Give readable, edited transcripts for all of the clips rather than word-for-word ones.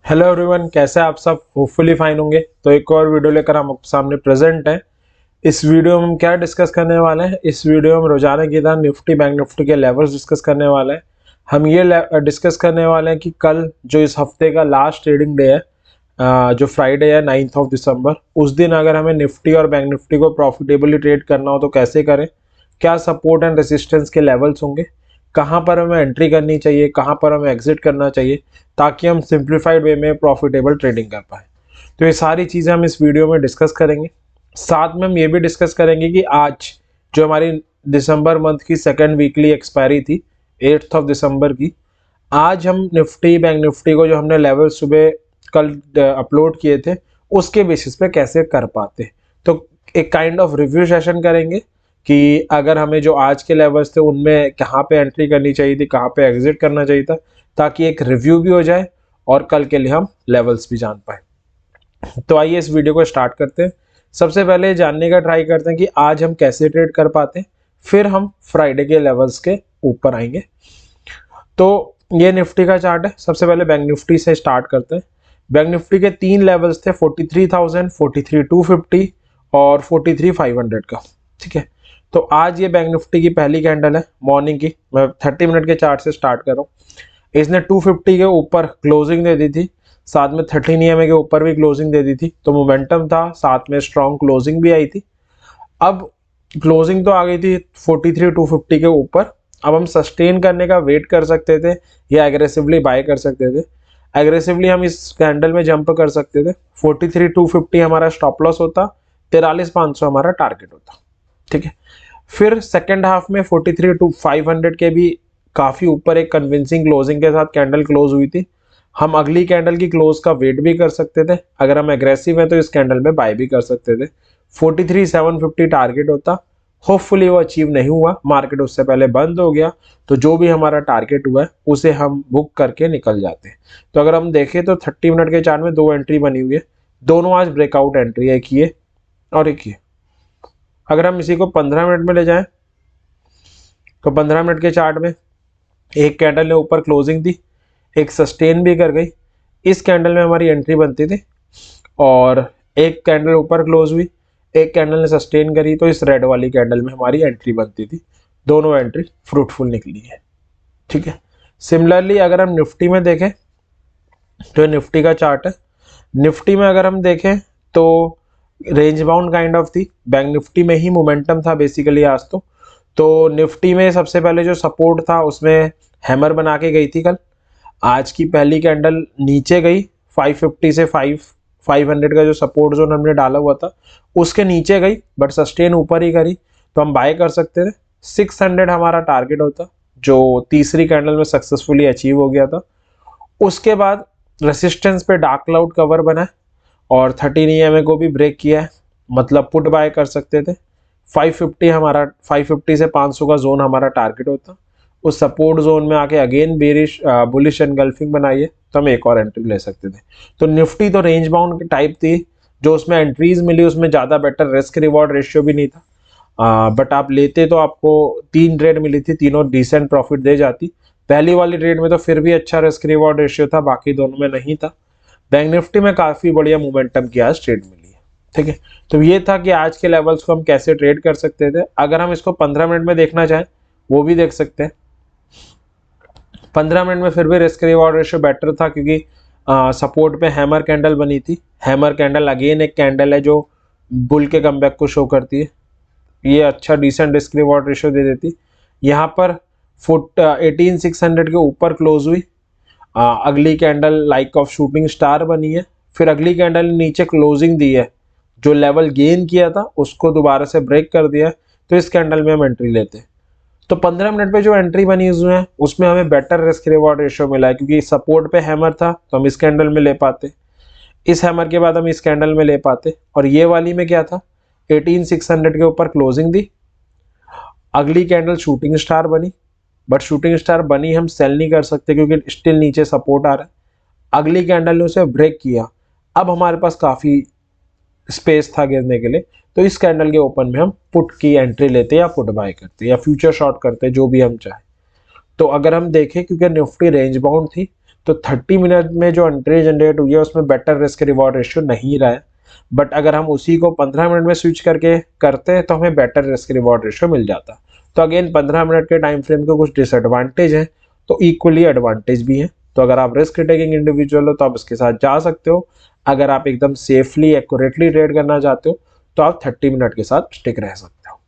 Hello everyone, कैसे आप सब? होपफुली फाइन होंगे। तो एक और वीडियो लेकर हम आपके सामने प्रेजेंट हैं। इस वीडियो में हम क्या डिस्कस करने वाले हैं? इस वीडियो में हम रोजाना की तरह निफ्टी बैंक निफ्टी के लेवल्स डिस्कस करने वाले हैं। हम ये डिस्कस करने वाले हैं कि कल जो इस हफ्ते का लास्ट ट्रेडिंग डे है, जो फ्राइडे है 9 दिसंबर, उस दिन अगर हमें निफ्टी और बैंक निफ्टी को प्रॉफिटेबली ट्रेड करना हो तो कैसे करें, क्या सपोर्ट एंड रेसिस्टेंस के लेवल्स होंगे, कहाँ पर हमें एंट्री करनी चाहिए, कहाँ पर हमें एग्जिट करना चाहिए, ताकि हम सिंप्लीफाइड वे में प्रॉफिटेबल ट्रेडिंग कर पाए। तो ये सारी चीज़ें हम इस वीडियो में डिस्कस करेंगे। साथ में हम ये भी डिस्कस करेंगे कि आज जो हमारी दिसंबर मंथ की सेकेंड वीकली एक्सपायरी थी 8 दिसंबर की, आज हम निफ्टी बैंक निफ्टी को जो हमने लेवल सुबह कल अपलोड किए थे उसके बेसिस पे कैसे कर पाते। तो एक काइंड ऑफ रिव्यू सेशन करेंगे कि अगर हमें जो आज के लेवल्स थे उनमें कहाँ पे एंट्री करनी चाहिए थी, कहाँ पे एग्जिट करना चाहिए था, ताकि एक रिव्यू भी हो जाए और कल के लिए हम लेवल्स भी जान पाए। तो आइए इस वीडियो को स्टार्ट करते हैं। सबसे पहले जानने का ट्राई करते हैं कि आज हम कैसे ट्रेड कर पाते हैं, फिर हम फ्राइडे के लेवल्स के ऊपर आएंगे। तो ये निफ्टी का चार्ट है। सबसे पहले बैंक निफ्टी से स्टार्ट करते हैं। बैंक निफ्टी के तीन लेवल्स थे, 43,000, 43,250 और 43,500 का। ठीक है, तो आज ये बैंक निफ्टी की पहली कैंडल है मॉर्निंग की। मैं 30 मिनट के चार्ट से स्टार्ट कर रहा हूँ। इसने 250 के ऊपर क्लोजिंग दे दी थी, साथ में 13 EMA के ऊपर भी क्लोजिंग दे दी थी, तो मोमेंटम था, साथ में स्ट्रॉन्ग क्लोजिंग भी आई थी। अब क्लोजिंग तो आ गई थी 43,250 के ऊपर। अब हम सस्टेन करने का वेट कर सकते थे या एग्रेसिवली बाय कर सकते थे। एग्रेसिवली हम इस कैंडल में जंप कर सकते थे। 43,250 हमारा स्टॉप लॉस होता, 43,500 हमारा टारगेट होता। ठीक है, फिर सेकेंड हाफ में 43,500 के भी काफी ऊपर एक कन्विंसिंग क्लोजिंग के साथ कैंडल क्लोज हुई थी। हम अगली कैंडल की क्लोज का वेट भी कर सकते थे। अगर हम एग्रेसिव हैं तो इस कैंडल में बाय भी कर सकते थे। 43,750 टारगेट होता। होपफुली वो अचीव नहीं हुआ, मार्केट उससे पहले बंद हो गया, तो जो भी हमारा टारगेट हुआ है उसे हम बुक करके निकल जाते हैं। तो अगर हम देखें तो 30 मिनट के चार्ट में दो एंट्री बनी हुई है, दोनों आज ब्रेकआउट एंट्री है, एक ये और एक ये। अगर हम इसी को 15 मिनट में ले जाएं तो 15 मिनट के चार्ट में एक कैंडल ने ऊपर क्लोजिंग दी, एक सस्टेन भी कर गई, इस कैंडल में हमारी एंट्री बनती थी, और एक कैंडल ऊपर क्लोज हुई, एक कैंडल ने सस्टेन करी, तो इस रेड वाली कैंडल में हमारी एंट्री बनती थी। दोनों एंट्री फ्रूटफुल निकली है। ठीक है, सिमिलरली अगर हम निफ्टी में देखें तो निफ्टी का चार्ट है। निफ्टी में अगर हम देखें तो रेंज बाउंड काइंड ऑफ थी, बैंक निफ्टी में ही मोमेंटम था बेसिकली आज तो निफ्टी में सबसे पहले जो सपोर्ट था उसमें हैमर बना के गई थी कल। आज की पहली कैंडल नीचे गई 550 से 500 का जो सपोर्ट जोन हमने डाला हुआ था उसके नीचे गई, बट सस्टेन ऊपर ही करी, तो हम बाय कर सकते थे। 600 हमारा टारगेट होता, जो तीसरी कैंडल में सक्सेसफुली अचीव हो गया था। उसके बाद रेसिस्टेंस पे डार्क क्लाउड कवर बना है और 13 EMA को भी ब्रेक किया है, मतलब पुट बाय कर सकते थे। 550 हमारा, 550 से 500 का जोन हमारा टारगेट होता। उस सपोर्ट जोन में आके अगेन बेरिश बुलिश एनगल्फिंग बनाई है, तो हम एक और एंट्री ले सकते थे। तो निफ्टी तो रेंज बाउंड की टाइप थी, जो उसमें एंट्रीज मिली उसमें ज़्यादा बेटर रिस्क रिवॉर्ड रेशियो भी नहीं था। बट आप लेते तो आपको 3 ट्रेड मिली थी, तीनों डिसेंट प्रॉफिट दे जाती। पहली वाली ट्रेड में तो फिर भी अच्छा रिस्क रिवॉर्ड रेशियो था, बाकी दोनों में नहीं था। बैंक निफ्टी में काफ़ी बढ़िया मोमेंटम की आज ट्रेड मिली है। ठीक है, तो ये था कि आज के लेवल्स को हम कैसे ट्रेड कर सकते थे। अगर हम इसको 15 मिनट में देखना चाहें वो भी देख सकते हैं। 15 मिनट में फिर भी रिस्क रिवॉर्ड रेशियो बेटर था, क्योंकि सपोर्ट पे हैमर कैंडल बनी थी। हैमर कैंडल अगेन एक कैंडल है जो बुल के कमबैक को शो करती है। ये अच्छा डिसेंट रिस्क रिवॉर्ड रेशियो दे देती। यहाँ पर 18,600 के ऊपर क्लोज हुई। अगली candle like of shooting star बनी है। फिर अगली कैंडल नीचे क्लोजिंग दी है, जो लेवल गेन किया था उसको दोबारा से ब्रेक कर दिया, तो इस कैंडल में हम एंट्री लेते हैं। तो 15 मिनट पे जो एंट्री बनी हुई है उसमें हमें बेटर रिस्क रिवॉर्ड रेशियो मिला है, क्योंकि सपोर्ट पे हैमर था तो हम इस कैंडल में ले पाते, इस हैमर के बाद हम इस कैंडल में ले पाते, और ये वाली में क्या था, 18,600 के ऊपर क्लोजिंग दी। अगली कैंडल शूटिंग स्टार बनी, बट शूटिंग स्टार बनी हम सेल नहीं कर सकते क्योंकि स्टिल नीचे सपोर्ट आ रहा है। अगली कैंडल ने उसे ब्रेक किया, अब हमारे पास काफ़ी स्पेस था गिरने के लिए, तो इस कैंडल के ओपन में हम पुट की एंट्री लेते या पुट बाय करते या फ्यूचर शॉर्ट करते, जो भी हम चाहे। तो अगर हम देखें, क्योंकि निफ्टी रेंज बाउंड थी, तो 30 मिनट में जो एंट्री जनरेट हुई है उसमें बेटर रिस्क रिवॉर्ड रेशियो नहीं रहा है, बट अगर हम उसी को 15 मिनट में स्विच करके करते हैं तो हमें बेटर रिस्क रिवॉर्ड रेशियो मिल जाता। तो अगेन 15 मिनट के टाइम फ्रेम के कुछ डिसएडवांटेज हैं तो इक्वली एडवांटेज भी हैं। तो अगर आप रिस्क टेकिंग इंडिविजुअल हो तो आप इसके साथ जा सकते हो, अगर आप एकदम सेफली एक्यूरेटली ट्रेड करना चाहते हो तो आप 30 मिनट के साथ स्टिक रह सकते हो।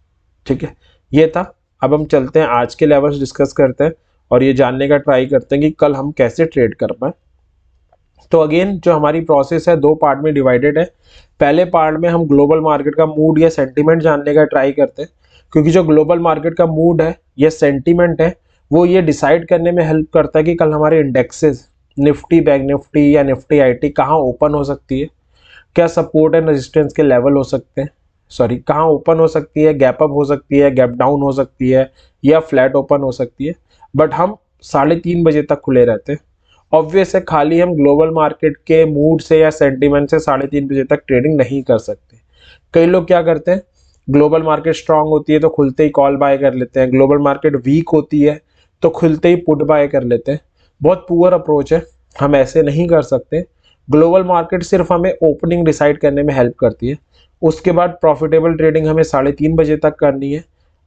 ठीक है, ये था। अब हम चलते हैं आज के लेवल्स डिस्कस करते हैं और ये जानने का ट्राई करते हैं कि कल हम कैसे ट्रेड कर पाए। तो अगेन जो हमारी प्रोसेस है 2 पार्ट में डिवाइडेड है। पहले पार्ट में हम ग्लोबल मार्केट का मूड या सेंटीमेंट जानने का ट्राई करते हैं, क्योंकि जो ग्लोबल मार्केट का मूड है या सेंटीमेंट है वो ये डिसाइड करने में हेल्प करता है कि कल हमारे इंडेक्सेस निफ्टी, बैंक निफ्टी या निफ्टी आईटी कहाँ ओपन हो सकती है, क्या सपोर्ट एंड रेजिस्टेंस के लेवल हो सकते हैं, सॉरी कहाँ ओपन हो सकती है, गैप अप हो सकती है, गैप डाउन हो सकती है या फ्लैट ओपन हो सकती है। बट हम 3:30 बजे तक खुले रहते हैं। ऑब्वियस है खाली हम ग्लोबल मार्केट के मूड से या सेंटीमेंट से 3:30 बजे तक ट्रेडिंग नहीं कर सकते। कई लोग क्या करते हैं, ग्लोबल मार्केट स्ट्रांग होती है तो खुलते ही कॉल बाय कर लेते हैं, ग्लोबल मार्केट वीक होती है तो खुलते ही पुट बाय कर लेते हैं। बहुत पुअर अप्रोच है, हम ऐसे नहीं कर सकते। ग्लोबल मार्केट सिर्फ हमें ओपनिंग डिसाइड करने में हेल्प करती है, उसके बाद प्रॉफिटेबल ट्रेडिंग हमें 3:30 बजे तक करनी है।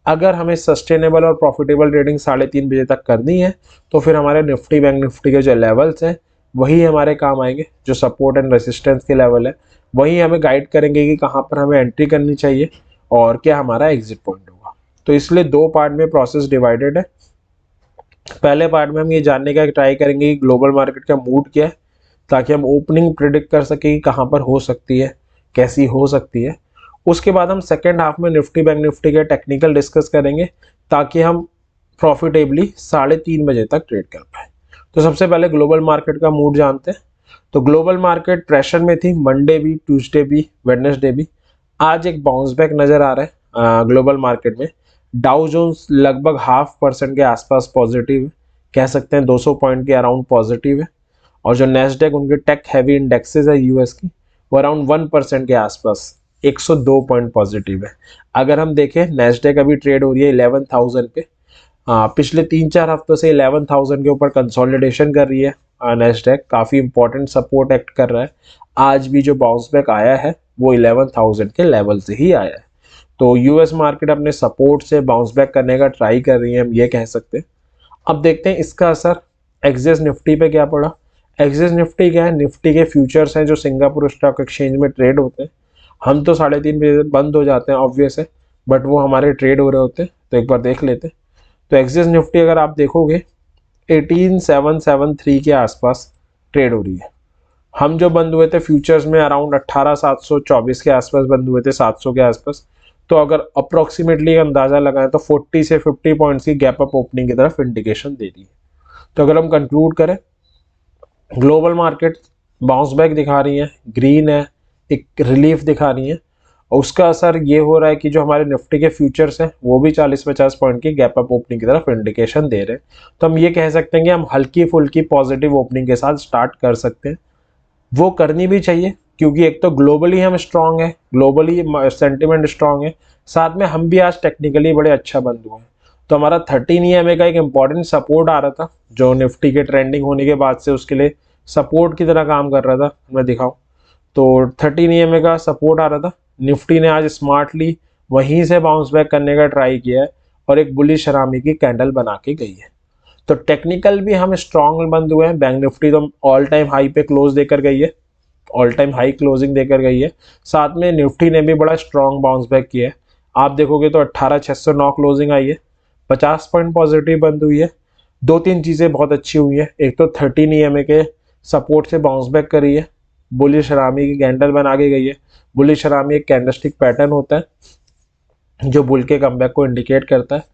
अगर हमें सस्टेनेबल और प्रॉफिटेबल ट्रेडिंग 3:30 बजे तक करनी है तो फिर हमारे निफ्टी, बैंक निफ्टी के जो लेवल्स हैं वही हमारे काम आएंगे, जो सपोर्ट एंड रेसिस्टेंस के लेवल है वही हमें गाइड करेंगे कि कहाँ पर हमें एंट्री करनी चाहिए और क्या हमारा एग्जिट पॉइंट होगा। तो इसलिए 2 पार्ट में प्रोसेस डिवाइडेड है। पहले पार्ट में हम ये जानने का ट्राई करेंगे कि ग्लोबल मार्केट का मूड क्या है, ताकि हम ओपनिंग प्रिडिक्ट कर सकें कि कहाँ पर हो सकती है, कैसी हो सकती है। उसके बाद हम सेकेंड हाफ में निफ्टी, बैंक निफ्टी के टेक्निकल डिस्कस करेंगे ताकि हम प्रॉफिटेबली 3:30 बजे तक ट्रेड कर पाए। तो सबसे पहले ग्लोबल मार्केट का मूड जानते हैं। तो ग्लोबल मार्केट प्रेशर में थी, मंडे भी, ट्यूसडे भी, वेडनेसडे भी। आज एक बाउंस बैक नजर आ रहा है ग्लोबल मार्केट में। डाउ जोन्स लगभग 0.5% के आसपास पॉजिटिव है, कह सकते हैं 200 पॉइंट के अराउंड पॉजिटिव है। और जो नेस्डेक, उनके टेक हैवी इंडेक्सेस है यूएस की, वो अराउंड 1% के आसपास 102 पॉइंट पॉजिटिव है। अगर हम देखें नेस्डेक अभी ट्रेड हो रही है 11,000 पे। पिछले 3-4 हफ्तों से 11,000 के ऊपर कंसोलिडेशन कर रही है। नेस्डेक काफ़ी इंपॉर्टेंट सपोर्ट एक्ट कर रहा है। आज भी जो बाउंस बैक आया है वो 11,000 के लेवल से ही आया है। तो यूएस मार्केट अपने सपोर्ट से बाउंस बैक करने का ट्राई कर रही है, हम ये कह सकते हैं। अब देखते हैं इसका असर एक्सिस निफ्टी पे क्या पड़ा। एक्सिस निफ्टी क्या है, निफ्टी के फ्यूचर्स हैं जो सिंगापुर स्टॉक एक्सचेंज में ट्रेड होते हैं। हम तो 3:30 बजे बंद हो जाते हैं ऑब्वियस है, बट वो हमारे ट्रेड हो रहे होते हैं, तो एक बार देख लेते हैं। तो एक्सिस निफ्टी अगर आप देखोगे 18,773 के आसपास ट्रेड हो रही है। हम जो बंद हुए थे फ्यूचर्स में अराउंड 18,724 के आसपास बंद हुए थे, 700 के आसपास। तो अगर अप्रोक्सीमेटली अंदाजा लगाएं तो 40 से 50 पॉइंट्स की गैप अप ओपनिंग की तरफ इंडिकेशन दे रही है। तो अगर हम कंक्लूड करें, ग्लोबल मार्केट बाउंस बैक दिखा रही है, ग्रीन है, एक रिलीफ दिखा रही है, और उसका असर ये हो रहा है कि जो हमारे निफ्टी के फ्यूचर्स हैं वो भी 40-50 पॉइंट की गैप अप ओपनिंग की तरफ इंडिकेशन दे रहे हैं। तो हम ये कह सकते हैं कि हम हल्की फुल्की पॉजिटिव ओपनिंग के साथ स्टार्ट कर सकते हैं। वो करनी भी चाहिए क्योंकि एक तो ग्लोबली हम स्ट्रांग है, ग्लोबली सेंटिमेंट स्ट्रांग है, साथ में हम भी आज टेक्निकली बड़े अच्छा बंद हुए हैं। तो हमारा 13 EMA का एक इंपॉर्टेंट सपोर्ट आ रहा था जो निफ्टी के ट्रेंडिंग होने के बाद से उसके लिए सपोर्ट की तरह काम कर रहा था। मैं दिखाऊं तो 13 EMA का सपोर्ट आ रहा था। निफ्टी ने आज स्मार्टली वहीं से बाउंस बैक करने का ट्राई किया है और एक बुलिश हरामी की कैंडल बना के गई है। तो टेक्निकल भी हम स्ट्रॉन्ग बंद हुए हैं। बैंक निफ्टी तो ऑल टाइम हाई पे क्लोज देकर गई है, ऑल टाइम हाई क्लोजिंग देकर गई है। साथ में निफ्टी ने भी बड़ा स्ट्रॉन्ग बाउंस बैक किया है। आप देखोगे तो 18,609 क्लोजिंग आई है, 50 पॉइंट पॉजिटिव बंद हुई है। 2-3 चीज़ें बहुत अच्छी हुई है। एक तो 13 EMA के सपोर्ट से बाउंस बैक करी है, बुलिश हरामी की कैंडल बना के गई है। बुलिश हरामी एक कैंडलस्टिक पैटर्न होता है जो बुल के कमबैक को इंडिकेट करता है।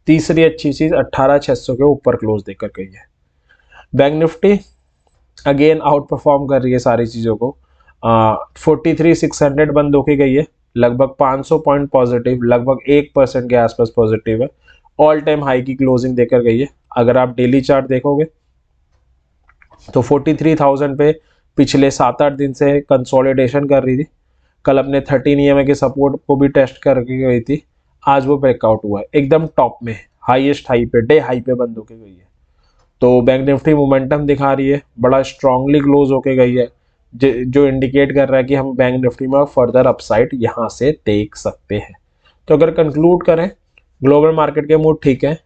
तीसरी अच्छी चीज़ 18,600 के ऊपर क्लोज देकर गई है। Bank Nifty again out perform कर रही है सारी चीज़ों को। 43,600 बंद होके गई है, लगभग 500 पॉइंट पॉजिटिव, लगभग 1% के आसपास पॉजिटिव है। ऑल टाइम हाई की क्लोजिंग देकर गई है। अगर आप डेली चार्ट देखोगे तो 43,000 पे पिछले 7-8 दिन से कंसोलिडेशन कर रही थी। कल अपने 13 EMA के सपोर्ट को भी टेस्ट करके गई थी, आज वो ब्रेकआउट हुआ है एकदम टॉप में, हाईएस्ट हाई पे, डे हाई पे बंद होके गई है। तो बैंक निफ्टी मोमेंटम दिखा रही है, बड़ा स्ट्रांगली क्लोज होके गई है, जो इंडिकेट कर रहा है कि हम बैंक निफ्टी में फर्दर अपसाइड यहाँ से देख सकते हैं। तो अगर कंक्लूड करें, ग्लोबल मार्केट के मूड ठीक है,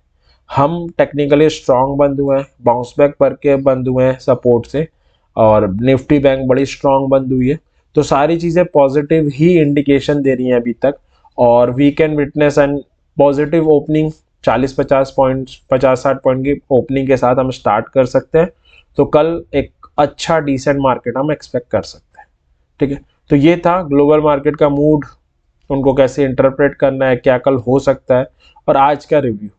हम टेक्निकली स्ट्रांग बंद हुए हैं, बाउंस बैक करके बंद हुए हैं सपोर्ट से, और निफ्टी बैंक बड़ी स्ट्रांग बंद हुई है। तो सारी चीज़ें पॉजिटिव ही इंडिकेशन दे रही हैं अभी तक, और we can witness and positive opening 40-50 point 50-60 point की ओपनिंग के साथ हम स्टार्ट कर सकते हैं। तो कल एक अच्छा डिसेंट मार्केट हम एक्सपेक्ट कर सकते हैं। ठीक है, तो ये था ग्लोबल मार्केट का मूड, उनको कैसे इंटरप्रेट करना है, क्या कल हो सकता है, और आज का रिव्यू।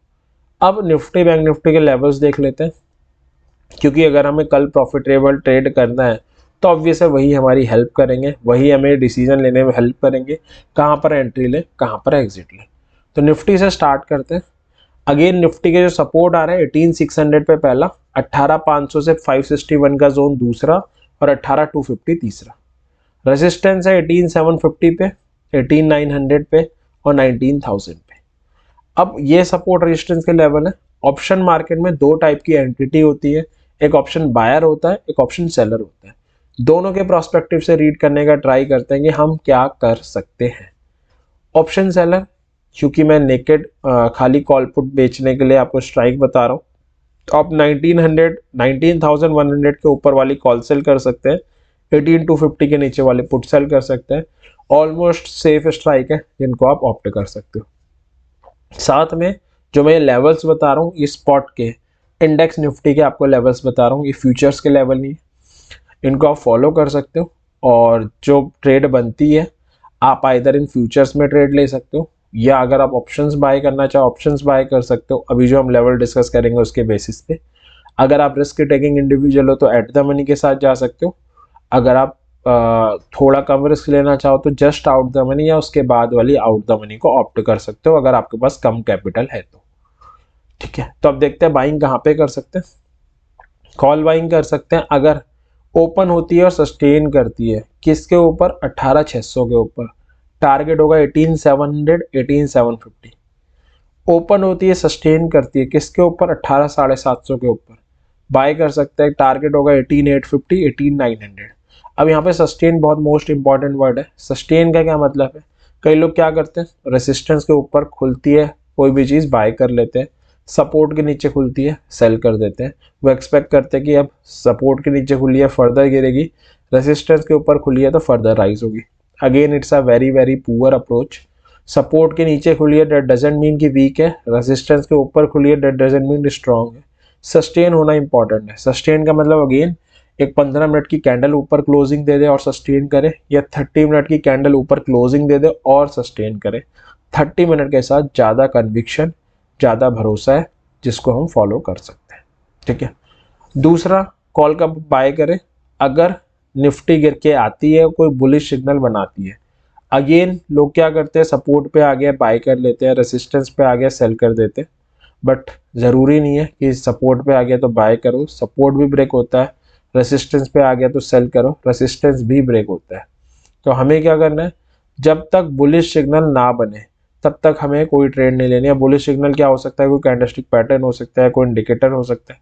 अब निफ्टी बैंक निफ्टी के लेवल्स देख लेते हैं, क्योंकि अगर हमें कल प्रॉफिटेबल ट्रेड करना है तो ऑब्वियस है वही हमारी हेल्प करेंगे, वही हमें डिसीजन लेने में हेल्प करेंगे, कहाँ पर एंट्री ले कहाँ पर एग्जिट ले। तो निफ्टी से स्टार्ट करते हैं। अगेन निफ्टी के जो सपोर्ट आ रहा है 18,600 पे पहला, 18,500 से 561 का जोन दूसरा, और 18,250 तीसरा। रेजिस्टेंस है 18,750 पे, 18,900 पे और 19,000 पे। अब ये सपोर्ट रेजिस्टेंस के लेवल है। ऑप्शन मार्केट में दो टाइप की एंटिटी होती है, एक ऑप्शन बायर होता है, एक ऑप्शन सेलर होता है। दोनों के प्रोस्पेक्टिव से रीड करने का ट्राई करते हैं कि हम क्या कर सकते हैं। ऑप्शन सेलर, क्योंकि मैं नेकेड खाली कॉल पुट बेचने के लिए आपको स्ट्राइक बता रहा हूँ, तो आप 19,100 के ऊपर वाली कॉल सेल कर सकते हैं, 18,250 के नीचे वाले पुट सेल कर सकते हैं। ऑलमोस्ट सेफ स्ट्राइक है जिनको आप ऑप्ट कर सकते हो। साथ में जो मैं लेवल्स बता रहा हूँ, ये स्पॉट के इंडेक्स निफ्टी के आपको लेवल्स बता रहा हूँ, ये फ्यूचर्स के लेवल नहीं है, इनको आप फॉलो कर सकते हो। और जो ट्रेड बनती है आप आइदर इन फ्यूचर्स में ट्रेड ले सकते हो, या अगर आप ऑप्शंस बाय करना चाहो ऑप्शंस बाय कर सकते हो, अभी जो हम लेवल डिस्कस करेंगे उसके बेसिस पे। अगर आप रिस्क टेकिंग इंडिविजुअल हो तो एट द मनी के साथ जा सकते हो। अगर आप थोड़ा कम रिस्क लेना चाहो तो जस्ट आउट द मनी या उसके बाद वाली आउट द मनी को ऑप्ट कर सकते हो, अगर आपके पास कम कैपिटल है तो। ठीक है, तो अब देखते हैं बाइंग कहाँ पे कर सकते हैं। कॉल बाइंग कर सकते हैं अगर ओपन होती है और सस्टेन करती है, किसके ऊपर, 18,600 के ऊपर। टारगेट होगा 18,700 18,750। ओपन होती है सस्टेन करती है किसके ऊपर, 18,750 के ऊपर, बाय कर सकते हैं। टारगेट होगा 18,850 18,900। अब यहाँ पे सस्टेन बहुत मोस्ट इंपॉर्टेंट वर्ड है। सस्टेन का क्या मतलब है, कई लोग क्या करते हैं, रेसिस्टेंस के ऊपर खुलती है कोई भी चीज़ बाय कर लेते हैं, सपोर्ट के नीचे खुलती है सेल कर देते हैं। वो एक्सपेक्ट करते हैं कि अब सपोर्ट के नीचे खुली है फर्दर गिरेगी, रेसिस्टेंस के ऊपर खुली है तो फर्दर राइज होगी। Again it's a very very poor approach. Support के नीचे खुली है दैट डजंट मीन कि वीक है, रेजिस्टेंस के ऊपर खुली है दैट डजंट मीन स्ट्रॉन्ग है। सस्टेन होना इंपॉर्टेंट है। सस्टेन का मतलब अगेन एक 15 मिनट की कैंडल ऊपर क्लोजिंग दे दे और सस्टेन करे, या 30 मिनट की कैंडल ऊपर क्लोजिंग दे दे और सस्टेन करे। 30 मिनट के साथ ज़्यादा कन्विक्शन, ज़्यादा भरोसा है, जिसको हम फॉलो कर सकते हैं। ठीक है, दूसरा कॉल कब बाय करें, अगर निफ्टी गिर के आती है, कोई बुलिश सिग्नल बनाती है। अगेन लोग क्या करते हैं, सपोर्ट पे आ गया बाय कर लेते हैं, रेसिस्टेंस पे आ गया सेल कर देते हैं। बट ज़रूरी नहीं है कि सपोर्ट पे आ गया तो बाय करो, सपोर्ट भी ब्रेक होता है। रेसिस्टेंस पे आ गया तो सेल करो, रेसिस्टेंस भी ब्रेक होता है। तो हमें क्या करना है, जब तक बुलिश सिग्नल ना बने तब तक हमें कोई ट्रेड नहीं लेनी है। बुलिश सिग्नल क्या हो सकता है, कोई कैंडलस्टिक पैटर्न हो सकता है, कोई इंडिकेटर हो सकता है।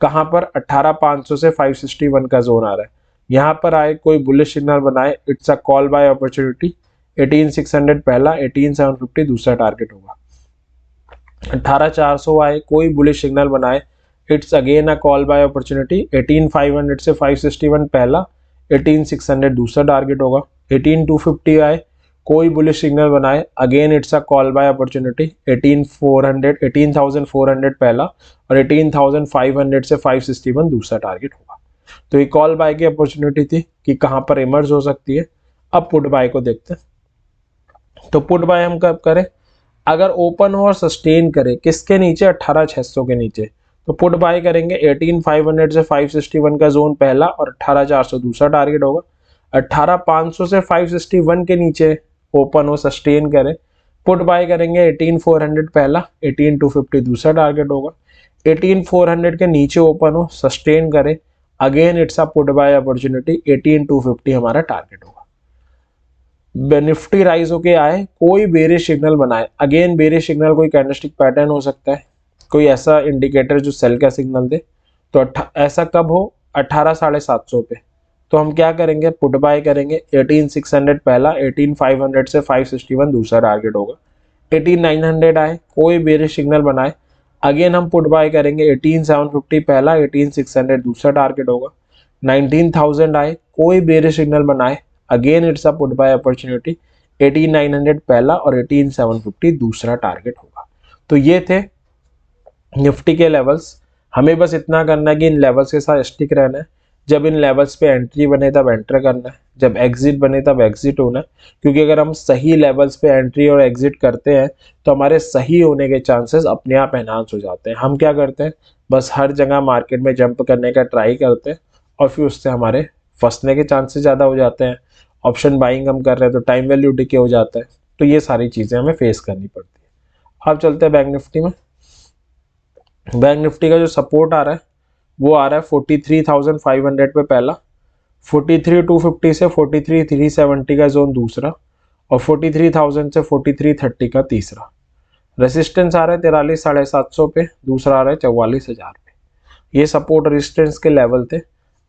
कहाँ पर, 18,500 से 561 का जोन आ रहा है, यहाँ पर आए कोई बुलिश सिग्नल बनाए, it's a call buy opportunity. 18,600 पहला, 18,750 दूसरा टारगेट होगा। 18,400 आए कोई बुलिश सिग्नल बनाए, it's again a call buy opportunity. 18,500 से 561 पहला, 18,600 दूसरा टारगेट होगा। 18,250 आए कोई बुलिश सिग्नल बनाए, again it's a call buy opportunity. 18,400 पहला और 18,500 से 561 दूसरा टारगेट होगा। तो ये कॉल बाय की अपॉर्चुनिटी थी कि कहाँ पर इमर्ज हो सकती है। अब पुट बाय को देखते हैं। तो पुट बाय हम कब करें, अगर ओपन हो और सस्टेन करे किसके नीचे, 18,600 के नीचे, तो पुट बाय करेंगे। 18,500 से 561 का जोन पहला और 18,400 दूसरा टारगेट होगा। 18,500 से 561 के नीचे ओपन हो सस्टेन करे, पुट बाय करेंगे। 18,400 पहला, 18,250 दूसरा टारगेट होगा। 18,400 के नीचे ओपन हो सस्टेन करे, again it's a put buy opportunity. 18,250 हमारा टारगेट होगा। निफ्टी राइज होके आए, कोई बेरिश सिग्नल बनाए, अगेन बेरिश सिग्नल कोई कैंडलस्टिक पैटर्न हो सकता है, कोई ऐसा इंडिकेटर जो सेल का सिग्नल दे, तो ऐसा कब हो, 18,750 पे। तो हम क्या करेंगे, पुट बाय करेंगे 18,600 पहला, 18,500 से 561 दूसरा टारगेट होगा। 18,900 आए, कोई बेरिश सिग्नल बनाए, अगेन हम पुट बाय करेंगे 18,750 पहला, 18,600 दूसरा टारगेट होगा। 19,000 आए, कोई बेरिश सिग्नल बनाए, again it's a put buy opportunity, 18,900 पहला और 18,750 दूसरा टारगेट होगा। तो ये थे निफ्टी के लेवल्स। हमें बस इतना करना है कि इन लेवल्स के साथ स्टिक रहना है। जब इन लेवल्स पे एंट्री बने तब एंटर करना है, जब एग्जिट बने तब एग्जिट होना है। क्योंकि अगर हम सही लेवल्स पे एंट्री और एग्जिट करते हैं तो हमारे सही होने के चांसेस अपने आप एनहांस हो जाते हैं। हम क्या करते हैं, बस हर जगह मार्केट में जंप करने का ट्राई करते हैं और फिर उससे हमारे फंसने के चांसेस ज़्यादा हो जाते हैं। ऑप्शन बाइंग हम कर रहे हैं तो टाइम वैल्यू डिके हो जाता है। तो ये सारी चीज़ें हमें फेस करनी पड़ती है। अब चलते हैं बैंक निफ्टी में। बैंक निफ्टी का जो सपोर्ट आ रहा है वो आ रहा है 43,500 पे पहला, 43,250 से 43,370 का जोन दूसरा और 43,000 से 43,30 का तीसरा। रेसिस्टेंस आ रहा है 43,750 पे, दूसरा आ रहा है 44,000 पे। ये सपोर्ट रेजिस्टेंस के लेवल थे।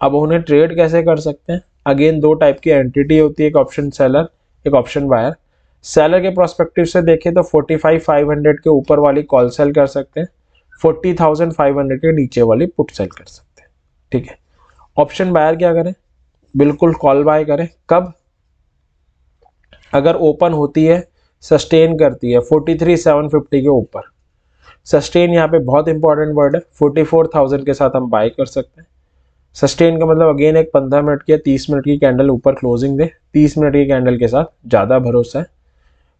अब उन्हें ट्रेड कैसे कर सकते हैं, अगेन दो टाइप की एंटिटी होती है, एक ऑप्शन सेलर, एक ऑप्शन बायर। सेलर के प्रोस्पेक्टिव से देखें तो 45,500 के ऊपर वाली कॉल सेल कर सकते हैं, 40,500 के नीचे वाली पुट सेल कर सकते हैं। ठीक है। ऑप्शन बायर क्या करें, बिल्कुल कॉल बाय करें। कब, अगर ओपन होती है, सस्टेन करती है 43,750 के ऊपर। सस्टेन यहाँ पे बहुत इंपॉर्टेंट वर्ड है। 44,000 के साथ हम बाय कर सकते हैं। सस्टेन का मतलब अगेन एक 15 मिनट की या 30 मिनट की कैंडल ऊपर क्लोजिंग दे, 30 मिनट की कैंडल के साथ ज़्यादा भरोसा है।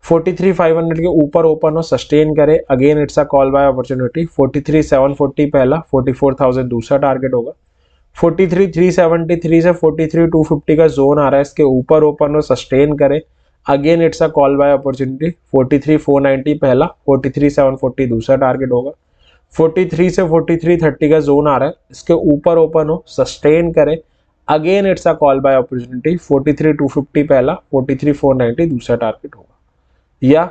43,500 के ऊपर ओपन हो, सस्टेन करे, again it's a call buy opportunity. 43,740 पहला, 44,000 दूसरा टारगेट होगा। 43,373 से 43,250 का जोन आ रहा है, इसके ऊपर ओपन हो, सस्टेन करे, again it's a call buy opportunity. 43,490 पहला, 43,740 दूसरा टारगेट होगा। 43 से 43,30 का जोन आ रहा है, इसके ऊपर ओपन हो, सस्टेन करे, again it's a call buy opportunity. 43,250 पहला, 43,490 दूसरा टारगेट होगा। या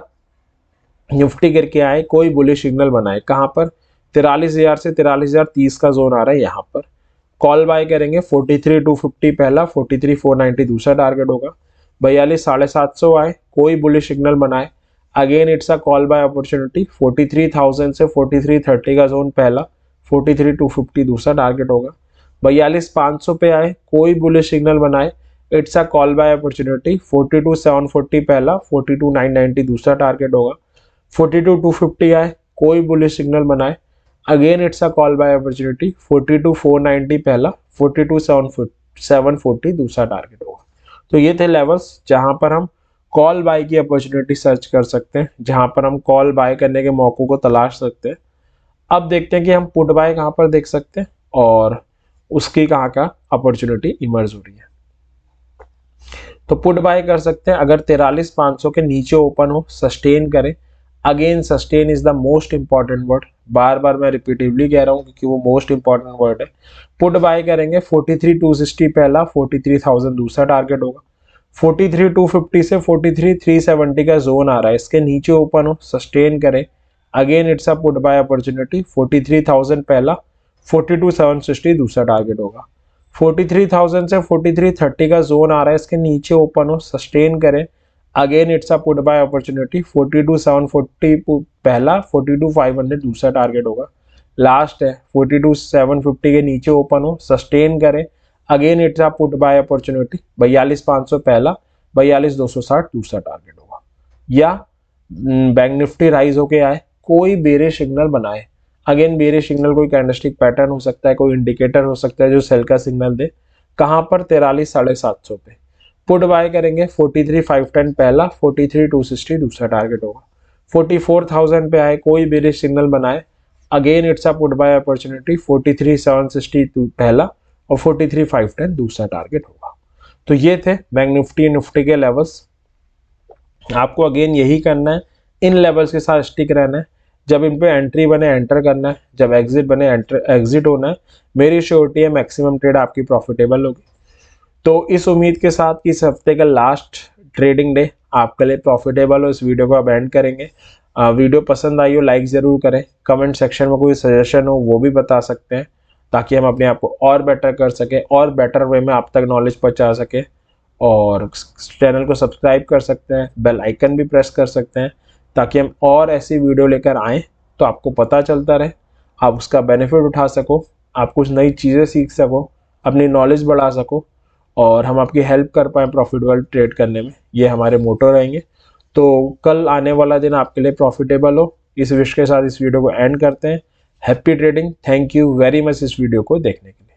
निफ्टी करके आए, कोई बुलिश सिग्नल बनाए, कहां पर, 43,000 से 43,030 का जोन आ रहा है, यहाँ पर कॉल बाय करेंगे। 43,250 पहला, 43,490 दूसरा टारगेट होगा। 42,750 आए, कोई बुलिश सिग्नल बनाए, again it's a call buy opportunity. 43,000 से 43,30 का जोन पहला, 43,250 दूसरा टारगेट होगा। 42,500 पे आए, कोई बुलिश सिग्नल बनाए, it's a call buy opportunity. 42,740 पहला, 42,990 दूसरा टारगेट होगा। 42,250 आए, कोई बुलिश सिग्नल बनाए, again it's a call buy opportunity. 42,490 पहला, 42,740 दूसरा टारगेट होगा। तो ये थे लेवल्स जहां पर हम कॉल बाय की अपॉर्चुनिटी सर्च कर सकते हैं, जहां पर हम कॉल बाय करने के मौकों को तलाश सकते हैं। अब देखते हैं कि हम पुट बाय कहां पर देख सकते हैं और उसकी कहां का अपॉर्चुनिटी इमर्ज हो रही है। तो पुट बाय कर सकते हैं अगर 43,500 के नीचे ओपन हो, सस्टेन करें। Again sustain is the most important word, बार बार मैं रिपीटिवली कह रहा हूं क्योंकि वो मोस्ट इंपॉर्टेंट वर्ड है। पुट बाय करेंगे 43,260 पहला, 43,000 दूसरा टारगेट होगा। 43,250 से 43,370 का जोन आ रहा है, इसके नीचे ओपन हो, सस्टेन करें, again it's a put buy opportunity. 43,000 पहला, 42,760 दूसरा टारगेट होगा। 43,000 से 43,30 का जोन आ रहा है, इसके नीचे ओपन हो, सस्टेन करें, again it's a put buy opportunity. 42,740 पहला, 42,500 दूसरा टारगेट होगा। लास्ट है 42,750 के नीचे ओपन हो, सस्टेन करें, again it's a put buy opportunity. 42,500 पहला, 42,260 दूसरा टारगेट होगा। या बैंक निफ्टी राइज होके आए, कोई बेरिश सिग्नल बनाए, अगेन बेरिश सिग्नल कोई कैंडलस्टिक पैटर्न हो सकता है, कोई इंडिकेटर हो सकता है जो सेल का सिग्नल दे, कहां पर, 43,750 पे। पुट बाय करेंगे 43,510 पहला, 43,260 दूसरा टारगेट होगा। 44,000 पे आए, कोई बेरिश सिग्नल बनाए, again it's a put buy opportunity. 43,760 पहला और 43,510 दूसरा टारगेट होगा। तो ये थे बैंक निफ्टी के लेवल्स। आपको अगेन यही करना है, इन लेवल्स के साथ स्टिक रहना है। जब इन पे एंट्री बने एंटर करना है, जब एग्जिट बने एग्जिट होना है। मेरी श्योरिटी है मैक्सिमम ट्रेड आपकी प्रॉफिटेबल होगी। तो इस उम्मीद के साथ कि इस हफ्ते का लास्ट ट्रेडिंग डे आपके लिए प्रॉफिटेबल हो, इस वीडियो को आप एंड करेंगे। वीडियो पसंद आई हो लाइक ज़रूर करें, कमेंट सेक्शन में कोई सजेशन हो वो भी बता सकते हैं। ताकि हम अपने आप को और बेटर कर सकें और बेटर वे में आप तक नॉलेज पहुंचा सकें। और चैनल को सब्सक्राइब कर सकते हैं, बेल आइकन भी प्रेस कर सकते हैं ताकि हम और ऐसी वीडियो लेकर आएँ तो आपको पता चलता रहे, आप उसका बेनिफिट उठा सको, आप कुछ नई चीज़ें सीख सको, अपनी नॉलेज बढ़ा सको और हम आपकी हेल्प कर पाएँ प्रॉफिटेबल ट्रेड करने में। ये हमारे मोटो रहेंगे। तो कल आने वाला दिन आपके लिए प्रॉफिटेबल हो, इस विश के साथ इस वीडियो को एंड करते हैं। Happy trading. Thank you very much इस वीडियो को देखने के लिए।